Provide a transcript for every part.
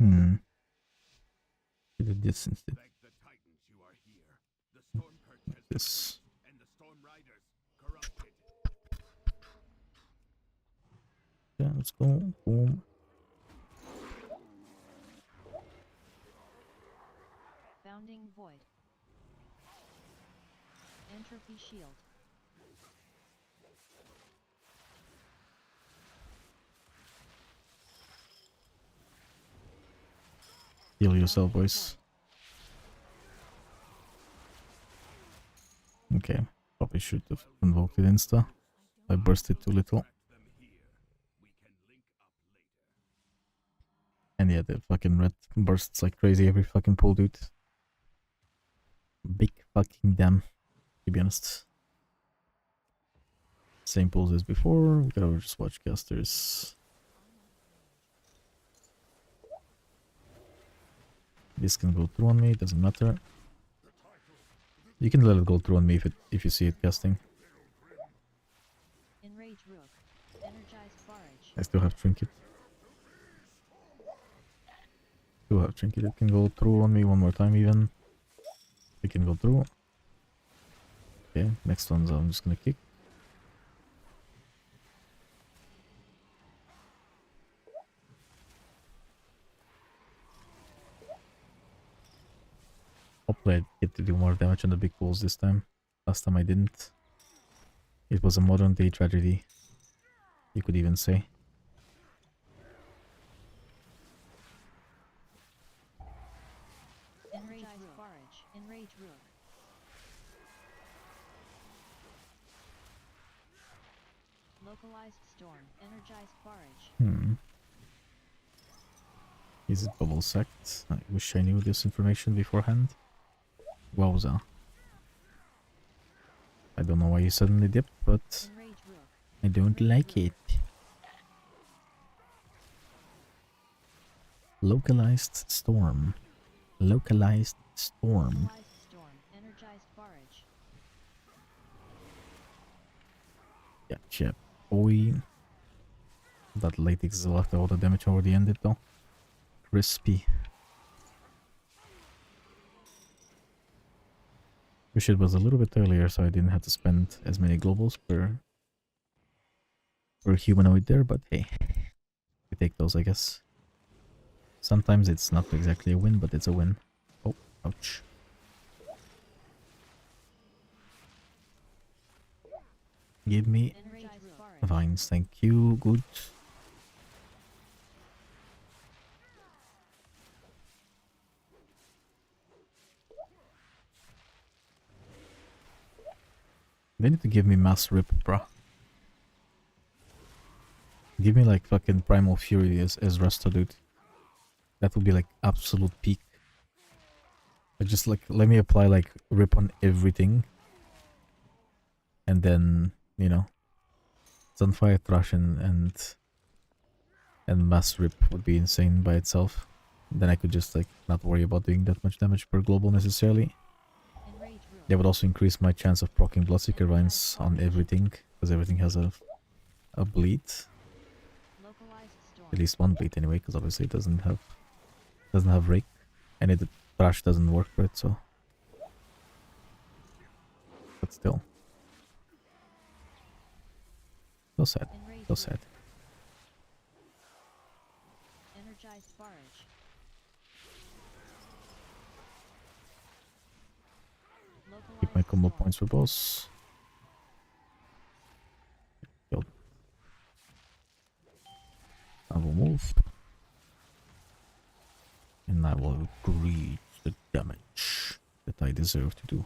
Do this instead. This. Yeah, let's go. Boom. Bounding void. Entropy shield. Heal yourself, boys. Okay, probably should have invoked it insta. I bursted too little. And yeah, the fucking red bursts like crazy every fucking pull, dude. Big fucking damn, to be honest. Same pulls as before. We gotta just watch casters. This can go through on me, doesn't matter. You can let it go through on me if you see it casting. Enrage Rook. Energized Forage. I still have Trinket. Still have Trinket. It can go through on me one more time even. It can go through. Okay, next one's I'm just gonna kick. Hopefully I get to do more damage on the big pulls this time. Last time I didn't. It was a modern day tragedy, you could even say. Enrage Forage. Enrage Rook. Localized Storm. Energized Forage. Is it bubble sect? I wish I knew this information beforehand. Wowza. I don't know why you suddenly dipped, but I don't like it. Localized storm. Localized storm. Energized Forage. Gotcha, boy. That latex left all the damage already ended though. Crispy. Wish it was a little bit earlier so I didn't have to spend as many globals per humanoid there, but hey, we take those, I guess. Sometimes it's not exactly a win, but it's a win. Oh, ouch. Give me vines, thank you, good. They need to give me mass rip, bruh. Give me like fucking primal fury as Resto, dude. That would be like absolute peak. But just like let me apply like rip on everything. And then, you know, Sunfire Thrush and mass rip would be insane by itself. Then I could just like not worry about doing that much damage per global necessarily. That would also increase my chance of proccing Bloodseeker Vines on everything, because everything has a bleed. At least one bleed anyway, because obviously it doesn't have rake, and the thrash doesn't work for it, so. But still. So sad. So sad. Energized Forage. Keep my combo points for boss. Killed. I will move. And I will agree the damage that I deserve to do.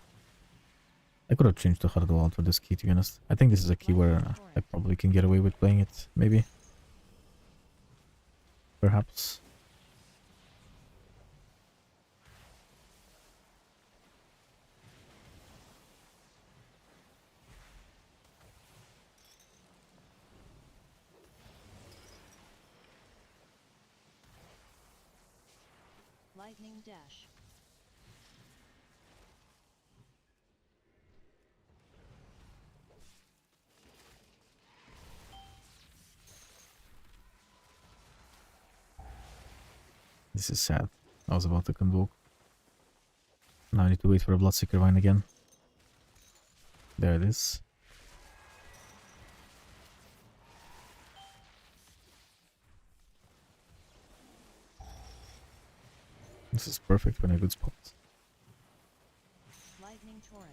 I could have changed the hurdle out for this key, to be honest. I think this is a key where I probably can get away with playing it, maybe. Perhaps. Lightning Dash. This is sad. I was about to convoke. Now I need to wait for a Bloodseeker Vine again. There it is. This is perfect when a good spot. Lightning torrent.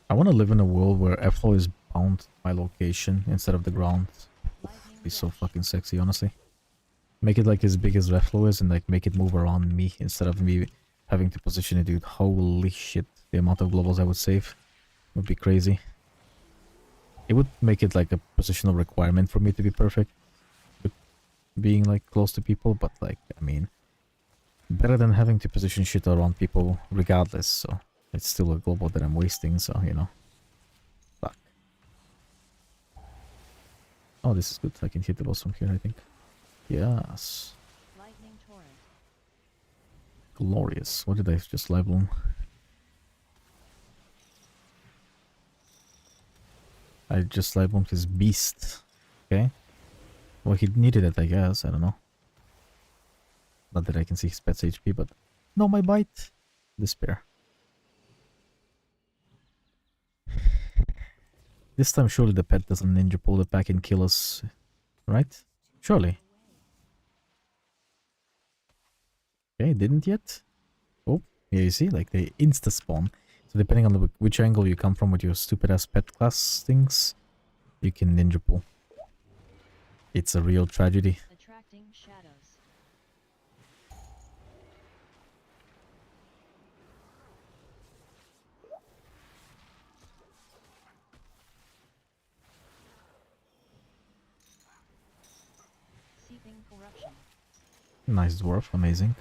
I want to live in a world where airflow is bound to my location instead of the ground. Lightning Be so dash. fucking sexy, honestly. Make it like as big as Reflow is and like make it move around me instead of me having to position it, dude. Holy shit. The amount of globals I would save would be crazy. It would make it like a positional requirement for me to be perfect with being like close to people, but like, I mean, better than having to position shit around people regardless, so it's still a global that I'm wasting, so you know. Fuck. Oh, this is good. I can hit the boss from here, I think. Yes. Lightning torrent. Glorious. What did I just live bloom? I just live bloomed his beast. Okay. Well, he needed it, I guess. I don't know. Not that I can see his pet's HP, but... No, my bite! Despair. This time surely the pet doesn't ninja pull it back and kill us. Right? Surely. Okay, didn't yet. Oh, yeah, you see? Like, they insta-spawn. So depending on which angle you come from with your stupid-ass pet class things, you can ninja pull. It's a real tragedy. Attracting shadows. Seeping corruption. Nice dwarf, amazing.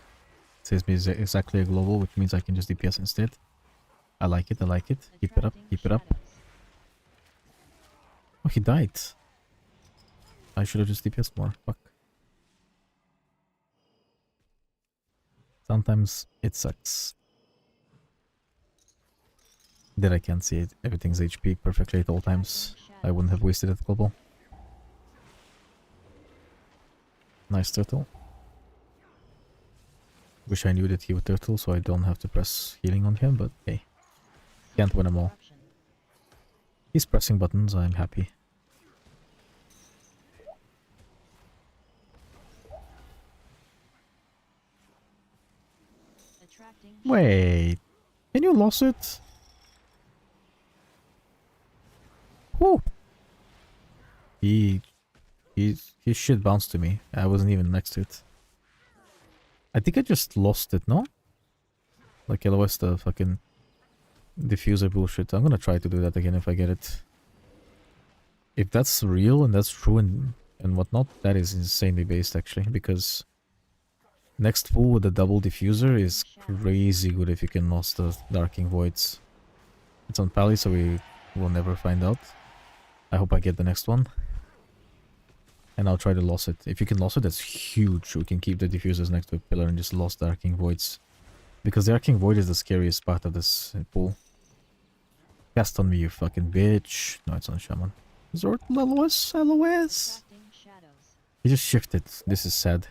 Says me exactly a global, which means I can just DPS instead. I like it, I like it. Keep it up, Attracting keep it up. shadows. Oh, he died. I should have just DPS'd more. Fuck. Sometimes it sucks. That I can't see it. Everything's HP perfectly at all times. I wouldn't have wasted it global. Nice turtle. Wish I knew that he would turtle so I don't have to press healing on him, but hey. Can't win them all. Corruption. He's pressing buttons, I'm happy. Attracting Wait. Can you lose it? Whew. His shit bounced to me. I wasn't even next to it. I think I just lost it, no? Like LOS the fucking diffuser bullshit. I'm gonna try to do that again if I get it. If that's real and that's true and whatnot, that is insanely based actually, because next pull with the double diffuser is crazy good if you can lost the Darking Voids. It's on Pally, so we will never find out. I hope I get the next one. And I'll try to loss it. If you can loss it, that's huge. We can keep the diffusers next to a pillar and just lost the Arcing Voids. Because the Arcing Void is the scariest part of this pool. Cast on me, you fucking bitch. No, it's on Shaman. Zord, LOS, LOS. attracting shadows. He just shifted. This is sad.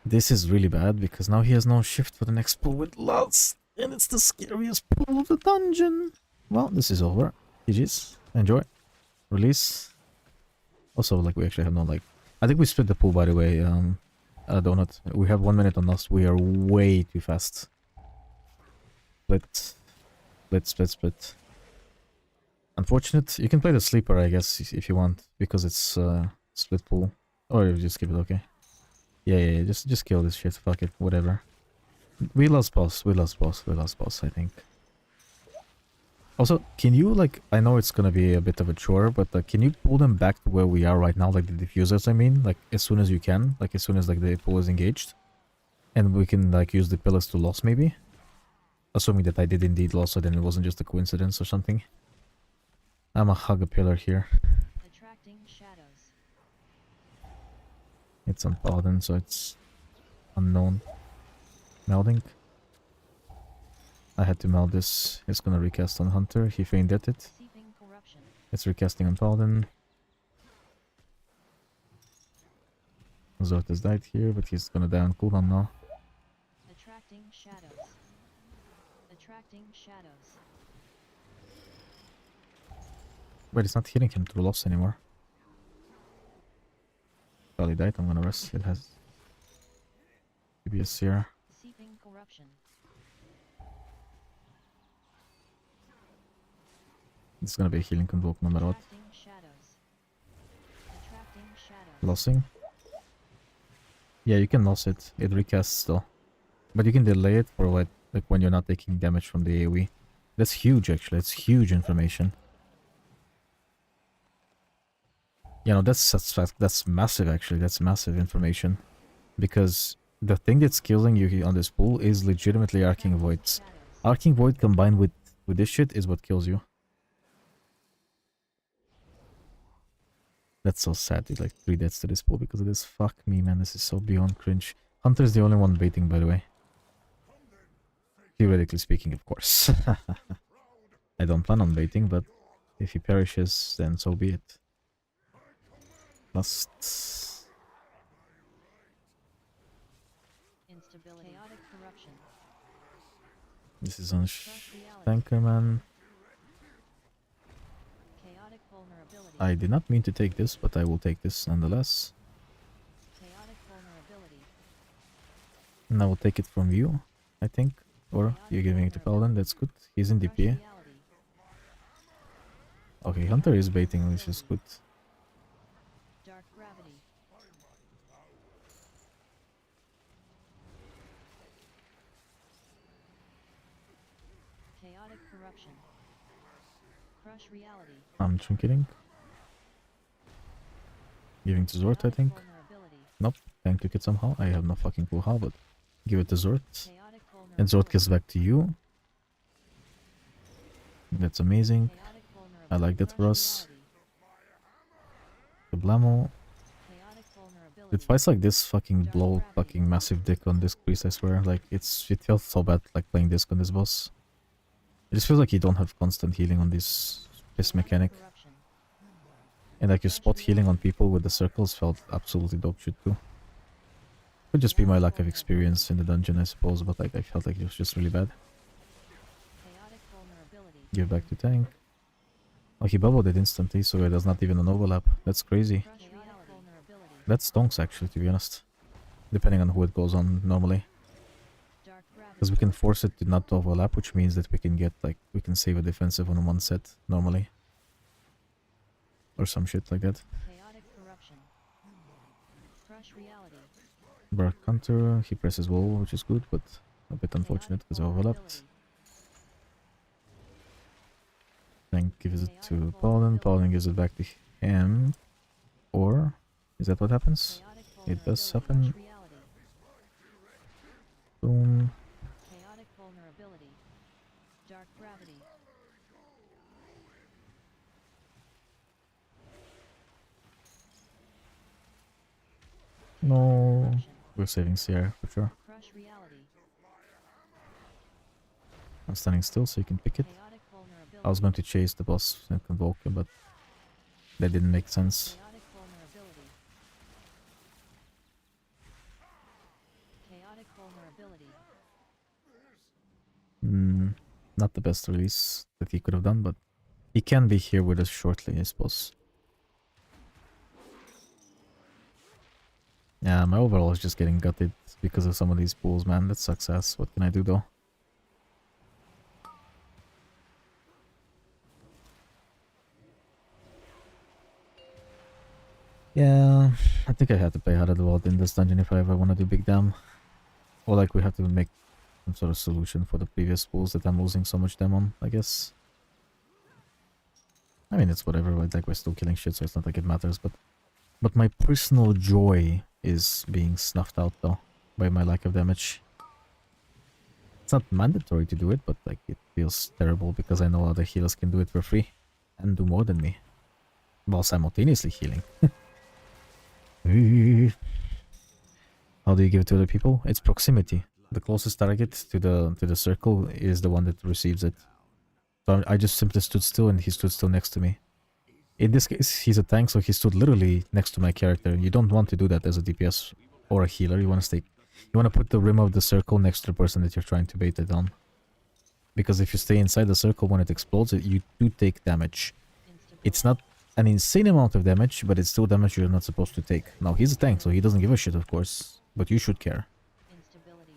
This is really bad because now he has no shift for the next pool with Lulz. And it's the scariest pool of the dungeon. Well, this is over. GG's. Enjoy. Release. Also, like, we actually have no, like... I think we split the pool, by the way. Donut. We have 1 minute on us. We are way too fast. Split. Unfortunate. You can play the sleeper, I guess, if you want. Because it's split pool. Or you just keep it okay. Yeah. Just kill this shit. Fuck it. Whatever. We lost boss, I think. Also, can you, like, I know it's gonna be a bit of a chore, but can you pull them back to where we are right now, like the diffusers, I mean? Like, as soon as you can, like, as soon as, like, the pool is engaged. And we can, like, use the pillars to loss, maybe? Assuming that I did indeed loss, so then it wasn't just a coincidence or something. I'ma hug a pillar here. Attracting shadows. It's on Paladin, so it's unknown. Melding. I had to meld this. It's gonna recast on Hunter. He feigned at it. Seeping corruption. It's recasting on Paladin. Zort has died here, but he's gonna die on cooldown now. Attracting shadows. Attracting shadows. Wait, it's not hitting him through loss anymore. Probably died. I'm gonna rest. It has PBS here. Seeping corruption. It's gonna be a healing convoke no matter what. Attracting shadows. Attracting shadows. Lossing. Yeah, you can loss it. It recasts still. But you can delay it for like when you're not taking damage from the AoE. That's huge actually. It's huge information. You know, that's massive actually. That's massive information. Because the thing that's killing you on this pool is legitimately Arcing Voids. Arcing Void combined with this shit is what kills you. That's so sad, dude. Like 3 deaths to this pool because of this. Fuck me, man. This is so beyond cringe. Hunter's the only one baiting, by the way. Theoretically speaking, of course. I don't plan on baiting, but if he perishes, then so be it. Last. Instability. Chaotic corruption. This is on Crush reality. Tanker, man. Chaotic vulnerability. I did not mean to take this, but I will take this nonetheless. Chaotic vulnerability. And I will take it from you, I think. Or you're giving it to Paladin, that's good. He's in Crush DPA. reality. Okay, Hunter is baiting, which is good. Dark gravity. Chaotic corruption. Crush reality. I'm trinketing. Giving to Zort, I Chaotic think. vulnerability. Nope, can't click it somehow. I have no fucking clue how, but give it to Zort. Chaotic And Zort vulnerability. gets back to you. That's amazing. Chaotic I like that for vulnerability. us. Kablamo. Chaotic vulnerability. With fights like this, fucking blow fucking massive dick on Disc Priest, I swear. Like, it feels so bad like playing Disc on this boss. It just feels like you don't have constant healing on this piss Chaotic mechanic. corruption. And like your spot healing on people with the circles felt absolutely dope shit too. Could just be my lack of experience in the dungeon, I suppose, but like I felt like it was just really bad. Chaotic vulnerability. Give back to tank. Oh, he bubbled it instantly, so there's not even an overlap. That's crazy. Crush reality. Vulnerability. That stonks actually, to be honest. Depending on who it goes on normally. Dark gravity. Because we can force it to not overlap, which means that we can get like, we can save a defensive on one set normally. Or some shit like that. Chaotic corruption. Crush reality. Bark Hunter, he presses wall, which is good, but a bit unfortunate because I overlapped. Tank gives it to Paladin, Paladin gives it back to him. Or, is that what happens? It does happen. Boom. Chaotic vulnerability. Dark gravity. No. Corruption. We're saving CR for sure. Crush reality. I'm standing still so you can pick it. Chaotic vulnerability. I was going to chase the boss and convoke him, but that didn't make sense. Chaotic vulnerability. Chaotic vulnerability. Not the best release that he could have done, but he can be here with us shortly, I suppose. Yeah, my overall is just getting gutted because of some of these pools, man. That sucks ass. What can I do though? Yeah, I think I have to play harder world in this dungeon if I ever want to do big dam. Or like we have to make some sort of solution for the previous pools that I'm losing so much dam on, I guess. I mean, it's whatever, right? Like we're still killing shit, so it's not like it matters, but my personal joy is being snuffed out though by my lack of damage. It's not mandatory to do it, but like it feels terrible because I know other healers can do it for free and do more than me while simultaneously healing. how do you give it to other people? It's proximity. The closest target to the circle is the one that receives it. So I just simply stood still and he stood still next to me. In this case, he's a tank, so he stood literally next to my character. You don't want to do that as a DPS or a healer. You want to stay... You want to put the rim of the circle next to the person that you're trying to bait it on. Because if you stay inside the circle when it explodes, you do take damage. It's not an insane amount of damage, but it's still damage you're not supposed to take. Now, he's a tank, so he doesn't give a shit, of course. But you should care. Instability.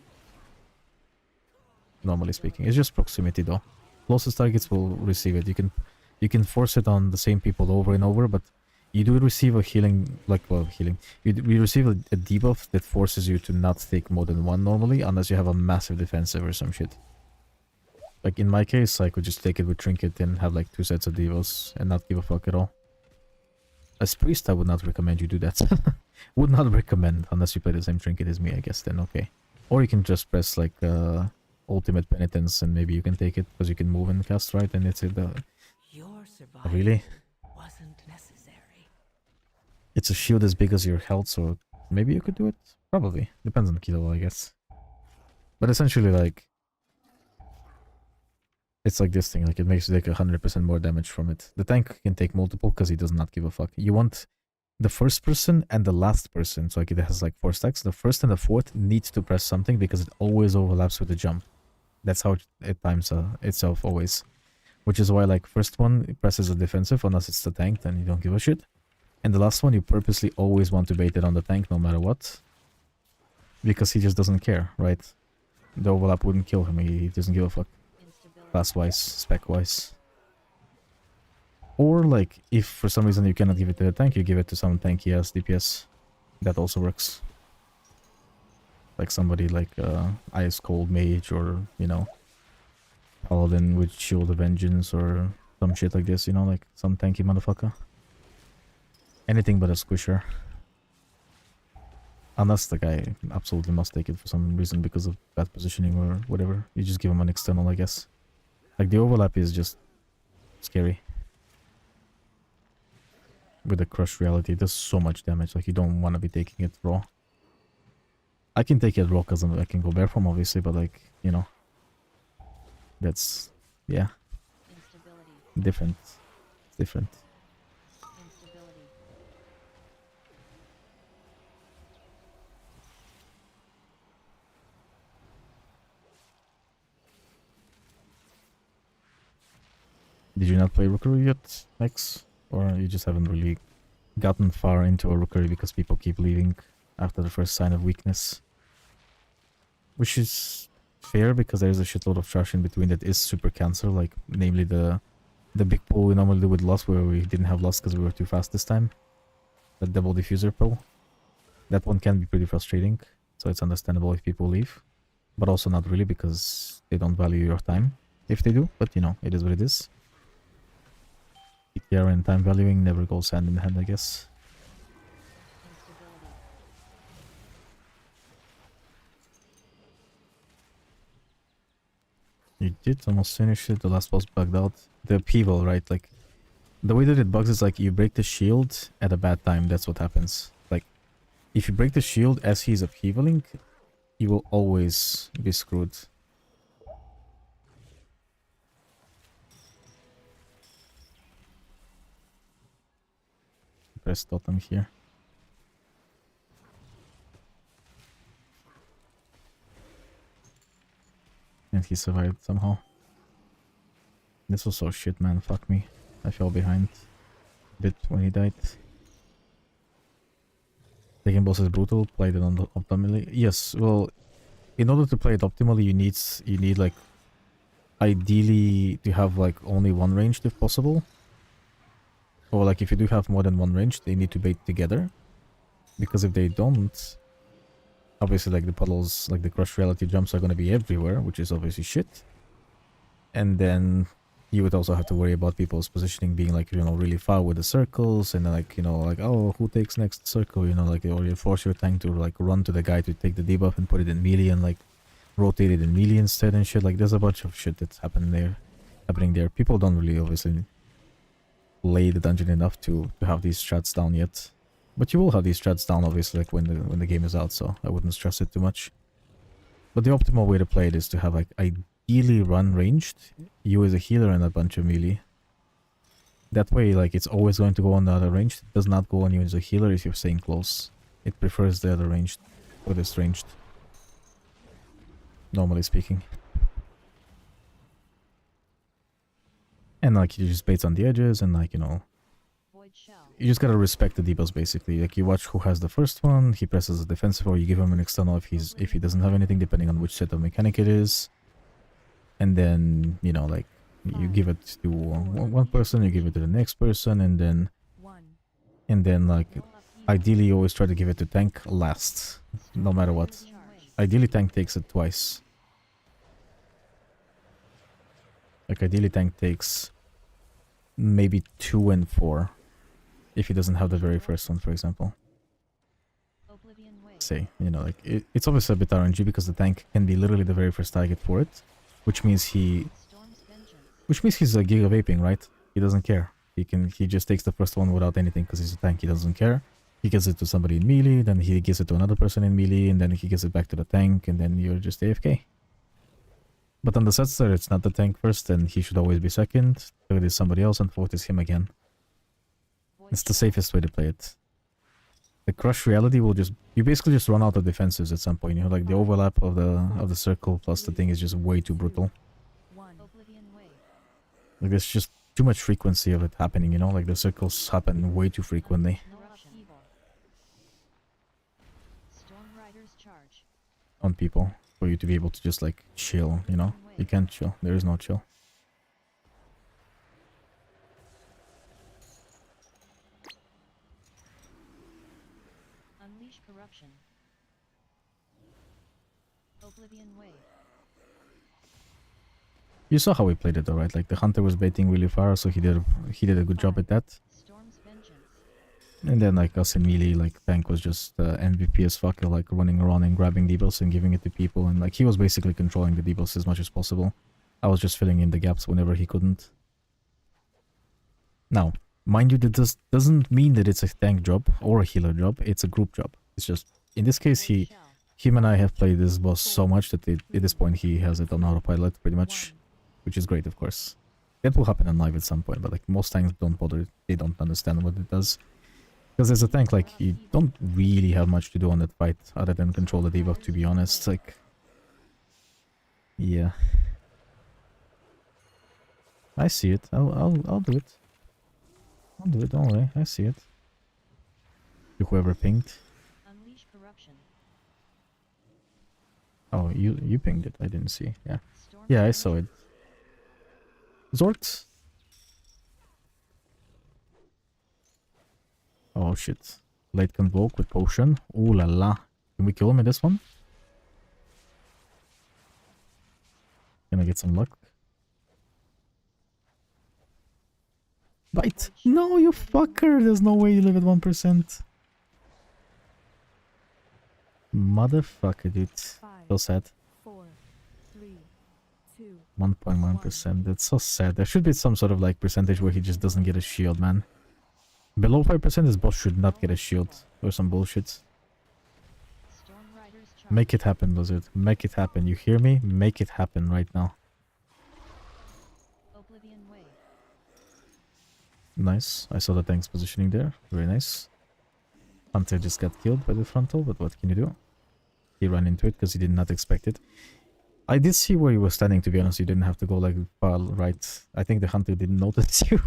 Normally speaking. It's just proximity, though. Closest targets will receive it. You can force it on the same people over and over, but you do receive a healing, healing. You receive a debuff that forces you to not take more than one normally, unless you have a massive defensive or some shit. Like in my case, I could just take it with Trinket and have like 2 sets of debuffs and not give a fuck at all. As priest, I would not recommend you do that. Would not recommend, unless you play the same Trinket as me, I guess, then okay. Or you can just press like ultimate penitence and maybe you can take it because you can move and cast right and it's Your survival really? wasn't necessary. It's a shield as big as your health, so maybe you could do it? Probably. Depends on the kilo, I guess. But essentially, like... It's like this thing, like it makes you take 100% more damage from it. The tank can take multiple because he does not give a fuck. You want the first person and the last person, so like it has like 4 stacks. The first and the fourth needs to press something because it always overlaps with the jump. That's how it times itself always. Which is why like first one it presses a defensive unless it's the tank, then you don't give a shit. And the last one you purposely always want to bait it on the tank no matter what. Because he just doesn't care, right? The overlap wouldn't kill him, he doesn't give a fuck. Class-wise, spec-wise. Or like, if for some reason you cannot give it to the tank, you give it to some tanky ass DPS. That also works. Like somebody like Ice Cold Mage or, you know, Paladin with Shield of Vengeance or some shit like this, you know, like some tanky motherfucker. Anything but a squisher. Unless the guy absolutely must take it for some reason because of bad positioning or whatever. You just give him an external, I guess. Like the overlap is just scary. With the crush reality, it does so much damage. Like you don't want to be taking it raw. I can take it raw because I can go bare form obviously, but like, you know. That's, yeah. Instability. Different. It's different. Instability. Did you not play Rookery yet, Max? Or you just haven't really gotten far into a Rookery because people keep leaving after the first sign of weakness? Which is fair because there's a shitload of trash in between that is super cancer, like namely the big pull we normally do with Lost where we didn't have Lost because we were too fast this time. The double diffuser pull. That one can be pretty frustrating, so it's understandable if people leave. But also not really because they don't value your time. If they do, but you know, it is what it is. PTR and time valuing never goes hand in hand, I guess. Instability. You did almost finish it, the last boss bugged out. The PoV, right? Like, the way that it bugs is like you break the shield at a bad time, that's what happens. Like, if you break the shield as he's upheavaling, you will always be screwed. Press totem here. And he survived somehow. This was so shit, man. Fuck me. I fell behind a bit when he died. Taking boss is brutal. Played it on the optimally. Yes, well, in order to play it optimally, you need like ideally to have like only one ranged if possible. Or like if you do have more than one range, they need to bait together. Because if they don't, obviously like the puddles, like the crush reality jumps are going to be everywhere, which is obviously shit. And then you would also have to worry about people's positioning being like, you know, really far with the circles. And then like, you know, like, oh, who takes next circle, you know, like, or you force your tank to like run to the guy to take the debuff and put it in melee and like rotate it in melee instead and shit. Like there's a bunch of shit that's happening there. People don't really obviously play the dungeon enough to have these strats down yet. But you will have these strats down, obviously, like when the game is out, so I wouldn't stress it too much. But the optimal way to play it is to have like ideally run ranged, you as a healer and a bunch of melee. That way, like, it's always going to go on the other ranged. It does not go on you as a healer if you're staying close. It prefers the other ranged, or this ranged. Normally speaking. And like, you just bait on the edges and like, you know, Void shell. you just gotta respect the debuffs basically. Like, you watch who has the first one, he presses a defensive, or you give him an external if he doesn't have anything, depending on which set of mechanic it is. And then, you know, like, you give it to one person, you give it to the next person, and then like, ideally you always try to give it to tank last, no matter what. Ideally tank takes it twice. Like, ideally tank takes maybe 2 and 4 if he doesn't have the very first one, for example. Oblivion Wave. Say, you know, like, it's obviously a bit RNG because the tank can be literally the very first target for it, which means Storm's Vengeance. he's a gig of vaping, right? He doesn't care. He just takes the first one without anything because he's a tank. He doesn't care. He gives it to somebody in melee, then he gives it to another person in melee, and then he gives it back to the tank, and then you're just AFK. But on the Setzer, it's not the tank first, and he should always be second. Third is somebody else, and fourth is him again. Void It's the shell. safest way to play it. The crush reality will just... You basically just run out of defenses at some point, you know, like the overlap of the circle plus the thing is just way too brutal. Oblivion Wave. Like, there's just too much frequency of it happening, you know, like the circles happen way too frequently Corruption. Storm Rider's Charge. on people for you to be able to just like chill, you know? You can't chill. There is no chill. Unleash Corruption. Oblivion Wave. You saw how we played it though, right? Like, the hunter was baiting really far, so he did a good job at that. Storm's Vengeance. And then like us in melee, like tank was just MVP as fuck, like running around and grabbing debuffs and giving it to people, and like he was basically controlling the debuffs as much as possible. I was just filling in the gaps whenever he couldn't. Now, mind you, that doesn't mean that it's a tank job or a healer job. It's a group job. It's just, in this case, Void shell. him and I have played this boss so much that at this point he has it on autopilot pretty much, which is great, of course. That will happen in live at some point, but like most tanks don't bother. They don't understand what it does. Because as a tank, like, you don't really have much to do on that fight other than control the debuff, to be honest. Like, yeah. I see it. I'll do it. I'll do it, don't worry. I see it. To whoever pinged. Unleash Corruption. Oh, you pinged it. I didn't see. Yeah. Storm Yeah, I saw it. Zort. Oh shit. Late Convoke with potion. Ooh la la. Can we kill him in this one? Can I get some luck? Bite! No, you fucker! There's no way you live at 1%. Motherfucker, dude. So sad. 4, 3, 2. 1.1%. That's so sad. There should be some sort of like percentage where he just doesn't get a shield, man. Below 5%, this boss should not get a shield. Or some bullshit. Storm Rider's Charge. Make it happen, Blizzard. Make it happen. You hear me? Make it happen right now. Oblivion Wave. Nice. I saw the tank's positioning there. Very nice. Hunter just got killed by the frontal, but what can you do? He ran into it because he did not expect it. I did see where you were standing, to be honest. You didn't have to go like far right. I think the hunter didn't notice you.